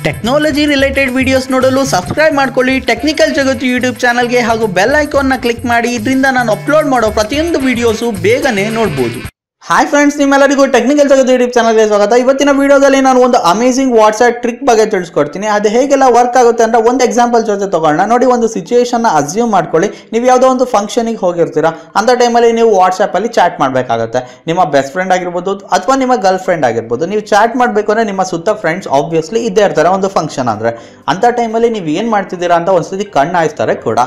Technology related videos ನೋಡಲು subscribe ಮಾಡ್ಕೊಳ್ಳಿ technical ಜಗತ್ತು ಯೂಟ್ಯೂಬ್ ಚಾನಲ್ಗೆ ಹಾಗೂ ಬೆಲ್ ಐಕಾನ್ನ ಕ್ಲಿಕ್ ಮಾಡಿ. ಇದರಿಂದ ನಾನು ಅಪ್ಲೋಡ್ ಮಾಡೋ ಪ್ರತಿಯೊಂದು ವಿಡಿಯೋಸು ಬೇಗನೆ ನೋಡ್ಬೋದು. ಹಾಯ್ ಫ್ರೆಂಡ್ಸ್, ನಿಮ್ಮೆಲ್ಲರಿಗೂ ಟೆಕ್ನಿಕಲ್ ಜಗತ್ತು ಯೂಟ್ಯೂಬ್ ಚಾನಲ್ಗೆ ಸ್ವಾಗತ. ಇವತ್ತಿನ ವಿಡಿಯೋದಲ್ಲಿ ನಾನು ಒಂದು ಅಮೇಜಿಂಗ್ ವಾಟ್ಸ್ಆಪ್ ಟ್ರಿಕ್ ಬಗ್ಗೆ ತಿಳಿಸ್ಕೊಡ್ತೀನಿ. ಅದು ಹೇಗೆಲ್ಲ ವರ್ಕ್ ಆಗುತ್ತೆ ಅಂದ್ರೆ ಒಂದು ಎಕ್ಸಾಂಪಲ್ ಜೊತೆ ತಗೊಳ್ಳೋಣ. ನೋಡಿ, ಒಂದು ಸಿಚುಯೇಷನ್ನ ಅಸ್ಯೂಮ್ ಮಾಡ್ಕೊಳ್ಳಿ. ನೀವು ಯಾವುದೋ ಒಂದು ಫಂಕ್ಷನಿಗೆ ಹೋಗಿರ್ತೀರಾ. ಅಂಥ ಟೈಮಲ್ಲಿ ನೀವು ವಾಟ್ಸಪ್ಪಲ್ಲಿ ಚಾಟ್ ಮಾಡಬೇಕಾಗುತ್ತೆ. ನಿಮ್ಮ ಬೆಸ್ಟ್ ಫ್ರೆಂಡ್ ಆಗಿರ್ಬೋದು ಅಥವಾ ನಿಮ್ಮ ಗರ್ಲ್ ಫ್ರೆಂಡ್ ಆಗಿರ್ಬೋದು. ನೀವು ಚಾಟ್ ಮಾಡಬೇಕು ಅಂದರೆ ನಿಮ್ಮ ಸುತ್ತ ಫ್ರೆಂಡ್ಸ್ ಆಬ್ವಿಯಸ್ಲಿ ಇದ್ದೇ ಇರ್ತಾರೆ ಒಂದು ಫಂಕ್ಷನ್ ಅಂದರೆ. ಅಂಥ ಟೈಮಲ್ಲಿ ನೀವು ಏನು ಮಾಡ್ತಿದ್ದೀರಾ ಅಂತ ಒಂದ್ಸತಿ ಕಣ್ಣು ಹಾಯಿಸ್ತಾರೆ ಕೂಡ.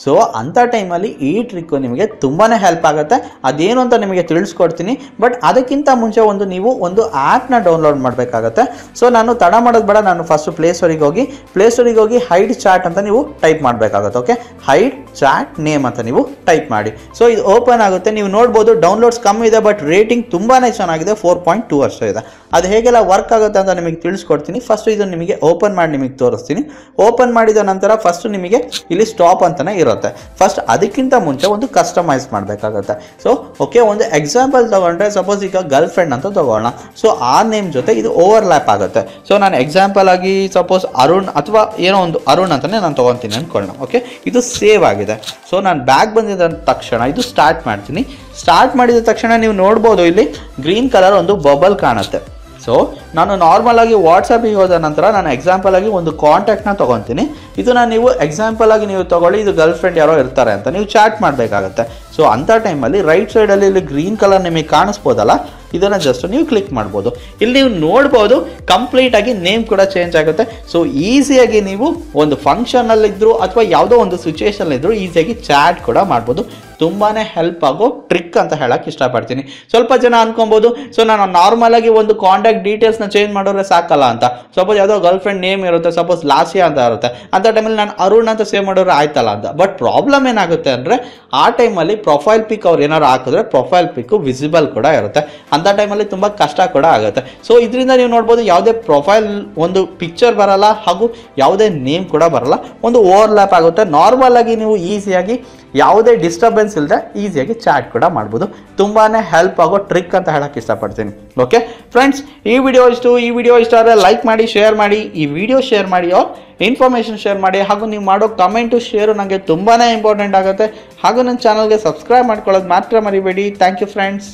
ಸೊ ಅಂಥ ಟೈಮಲ್ಲಿ ಈ ಟ್ರಿಕ್ಕು ನಿಮಗೆ ತುಂಬಾ ಹೆಲ್ಪ್ ಆಗುತ್ತೆ. ಅದೇನು ಅಂತ ನಿಮಗೆ ತಿಳಿಸ್ಕೊಡ್ತೀನಿ. ಬಟ್ ಅದಕ್ಕಿಂತ ಮುಂಚೆ ನೀವು ಒಂದು ಆ್ಯಪ್ನ ಡೌನ್ಲೋಡ್ ಮಾಡಬೇಕಾಗತ್ತೆ. ಸೊ ನಾನು ತಡ ಮಾಡೋದು ಬೇಡ, ನಾನು ಫಸ್ಟ್ ಪ್ಲೇಸ್ಟೋರಿಗೆ ಹೋಗಿ ಹೈಡ್ ಚಾಟ್ ಅಂತ ನೀವು ಟೈಪ್ ಮಾಡಬೇಕಾಗುತ್ತೆ. ಓಕೆ, ಹೈಡ್ ಚಾಟ್ ನೇಮ್ ಅಂತ ನೀವು ಟೈಪ್ ಮಾಡಿ. ಸೊ ಇದು ಓಪನ್ ಆಗುತ್ತೆ. ನೀವು ನೋಡ್ಬೋದು ಡೌನ್ಲೋಡ್ಸ್ ಕಮ್ಮಿ ಇದೆ, ಬಟ್ ರೇಟಿಂಗ್ ತುಂಬಾ ಚೆನ್ನಾಗಿದೆ. 4.2 ಅಷ್ಟೇ ಇದೆ. ಅದು ಹೇಗೆಲ್ಲ ವರ್ಕ್ ಆಗುತ್ತೆ ಅಂತ ನಿಮಗೆ ತಿಳಿಸ್ಕೊಡ್ತೀನಿ. ಫಸ್ಟ್ ಇದನ್ನು ನಿಮಗೆ ಓಪನ್ ಮಾಡಿ ನಿಮಗೆ ತೋರಿಸ್ತೀನಿ. ಓಪನ್ ಮಾಡಿದ ನಂತರ ಫಸ್ಟ್ ನಿಮಗೆ ಇಲ್ಲಿ ಸ್ಟಾಪ್ ಅಂತಲೇ ಇರುತ್ತೆ. ಫಸ್ಟ್ ಅದಕ್ಕಿಂತ ಮುಂಚೆ ಒಂದು ಕಸ್ಟಮೈಸ್ ಮಾಡಬೇಕಾಗುತ್ತೆ. ಸೊ ಓಕೆ, ಒಂದು ಎಕ್ಸಾಂಪಲ್ ತಗೊಂಡ್ರೆ ಸಪೋಸ್ ಈಗ ಗರ್ಲ್ ಫ್ರೆಂಡ್ ಅಂತ ತಗೋಣ. ಸೊ ಆ ನೇಮ್ ಜೊತೆ ಇದು ಓವರ್ಲ್ಯಾಪ್ ಆಗುತ್ತೆ. ಸೊ ನಾನು ಎಕ್ಸಾಂಪಲ್ ಆಗಿ ಸಪೋಸ್ ಅರುಣ್ ಅಥವಾ ಏನೋ ಒಂದು ಅರುಣ್ ಅಂತಲೇ ನಾನು ತೊಗೊತೀನಿ ಅಂದ್ಕೊಳ್ಳೋಣ. ಓಕೆ, ಇದು ಸೇವ್ ಆಗಿದೆ. ಸೊ ನಾನು ಬ್ಯಾಕ್ ಬಂದಿದ್ದ ತಕ್ಷಣ ಇದು ಸ್ಟಾರ್ಟ್ ಮಾಡ್ತೀನಿ. ಸ್ಟಾರ್ಟ್ ಮಾಡಿದ ತಕ್ಷಣ ನೀವು ನೋಡ್ಬೋದು ಇಲ್ಲಿ ಗ್ರೀನ್ ಕಲರ್ ಒಂದು ಬಬಲ್ ಕಾಣುತ್ತೆ. ಸೊ ನಾನು ನಾರ್ಮಲ್ ಆಗಿ ವಾಟ್ಸಪ್ಪಿಗೆ ಹೋದ ನಂತರ ನಾನು ಎಕ್ಸಾಂಪಲ್ ಆಗಿ ಒಂದು ಕಾಂಟ್ಯಾಕ್ಟ್ನ ತೊಗೊತೀನಿ. ಇದನ್ನು ನೀವು ಎಕ್ಸಾಂಪಲ್ ಆಗಿ ನೀವು ತೊಗೊಳ್ಳಿ. ಇದು ಗರ್ಲ್ ಫ್ರೆಂಡ್ ಯಾರೋ ಇರ್ತಾರೆ ಅಂತ ನೀವು ಚಾಟ್ ಮಾಡಬೇಕಾಗತ್ತೆ. ಸೊ ಅಂಥ ಟೈಮಲ್ಲಿ ರೈಟ್ ಸೈಡಲ್ಲಿ ಇಲ್ಲಿ ಗ್ರೀನ್ ಕಲರ್ ನಿಮಗೆ ಕಾಣಿಸ್ಬೋದಲ್ಲ, ಇದನ್ನು ಜಸ್ಟ್ ನೀವು ಕ್ಲಿಕ್ ಮಾಡ್ಬೋದು. ಇಲ್ಲಿ ನೀವು ನೋಡ್ಬೋದು ಕಂಪ್ಲೀಟಾಗಿ ನೇಮ್ ಕೂಡ ಚೇಂಜ್ ಆಗುತ್ತೆ. ಸೊ ಈಸಿಯಾಗಿ ನೀವು ಒಂದು ಫಂಕ್ಷನಲ್ಲಿದ್ದರೂ ಅಥವಾ ಯಾವುದೋ ಒಂದು ಸಿಚುವೇಷನಲ್ಲಿದ್ದರೂ ಈಸಿಯಾಗಿ ಚಾಟ್ ಕೂಡ ಮಾಡ್ಬೋದು. ತುಂಬಾ ಹೆಲ್ಪ್ ಆಗೋ ಟ್ರಿಕ್ ಅಂತ ಹೇಳಕ್ಕೆ ಇಷ್ಟಪಡ್ತೀನಿ. ಸ್ವಲ್ಪ ಜನ ಅನ್ಕೊಬೋದು, ಸೊ ನಾನು ನಾರ್ಮಲ್ ಆಗಿ ಒಂದು ಕಾಂಟ್ಯಾಕ್ಟ್ ಡೀಟೇಲ್ಸ್ನ ಚೇಂಜ್ ಮಾಡಿದ್ರೆ ಸಾಕಲ್ಲ ಅಂತ. ಸಪೋಸ್ ಯಾವುದೋ ಗರ್ಲ್ ಫ್ರೆಂಡ್ ನೇಮ್ ಇರುತ್ತೆ, ಸಪೋಸ್ ಲಾಸ್ಯ ಅಂತ ಇರುತ್ತೆ. ಅಂಥ ಟೈಮಲ್ಲಿ ನಾನು ಅರುಣ್ ಅಂತ ಸೇವ್ ಮಾಡಿದ್ರೆ ಆಯ್ತಲ್ಲ ಅಂತ. ಬಟ್ ಪ್ರಾಬ್ಲಮ್ ಏನಾಗುತ್ತೆ ಅಂದರೆ ಆ ಟೈಮಲ್ಲಿ ಪ್ರೊಫೈಲ್ ಪಿಕ್ ಅವ್ರು ಏನಾರು ಹಾಕಿದ್ರೆ ಪ್ರೊಫೈಲ್ ಪಿಕ್ಕು ವಿಸಿಬಲ್ ಕೂಡ ಇರುತ್ತೆ. ಅಂಥ ಟೈಮಲ್ಲಿ ತುಂಬ ಕಷ್ಟ ಕೂಡ ಆಗುತ್ತೆ. ಸೊ ಇದರಿಂದ ನೀವು ನೋಡ್ಬೋದು ಯಾವುದೇ ಪ್ರೊಫೈಲ್ ಒಂದು ಪಿಕ್ಚರ್ ಬರಲ್ಲ ಹಾಗೂ ಯಾವುದೇ ನೇಮ್ ಕೂಡ ಬರಲ್ಲ. ಒಂದು ಓವರ್ಲ್ಯಾಪ್ ಆಗುತ್ತೆ. ನಾರ್ಮಲ್ ಆಗಿ ನೀವು ಈಸಿಯಾಗಿ ಯಾವುದೇ ಡಿಸ್ಟರ್ಬೆನ್ಸ್ ಇಲ್ಲದೆ ಈಸಿಯಾಗಿ ಚಾಟ್ ಕೂಡ ಮಾಡ್ಬೋದು. ತುಂಬಾ ಹೆಲ್ಪ್ ಆಗೋ ಟ್ರಿಕ್ ಅಂತ ಹೇಳಕ್ಕೆ ಇಷ್ಟಪಡ್ತೀನಿ. ಓಕೆ ಫ್ರೆಂಡ್ಸ್, ಈ ವಿಡಿಯೋ ಇಷ್ಟ ಆದರೆ ಲೈಕ್ ಮಾಡಿ, ಶೇರ್ ಮಾಡಿ, ಈ ವಿಡಿಯೋ ಶೇರ್ ಮಾಡಿ, ಇನ್ಫಾರ್ಮೇಷನ್ ಶೇರ್ ಮಾಡಿ. ಹಾಗೂ ನೀವು ಮಾಡೋ ಕಮೆಂಟು ಶೇರು ನನಗೆ ತುಂಬಾ ಇಂಪಾರ್ಟೆಂಟ್ ಆಗುತ್ತೆ. ಹಾಗೂ ನನ್ನ ಚಾನಲ್ಗೆ ಸಬ್ಸ್ಕ್ರೈಬ್ ಮಾಡ್ಕೊಳ್ಳೋದು ಮಾತ್ರ ಮರಿಬೇಡಿ. Thank you friends.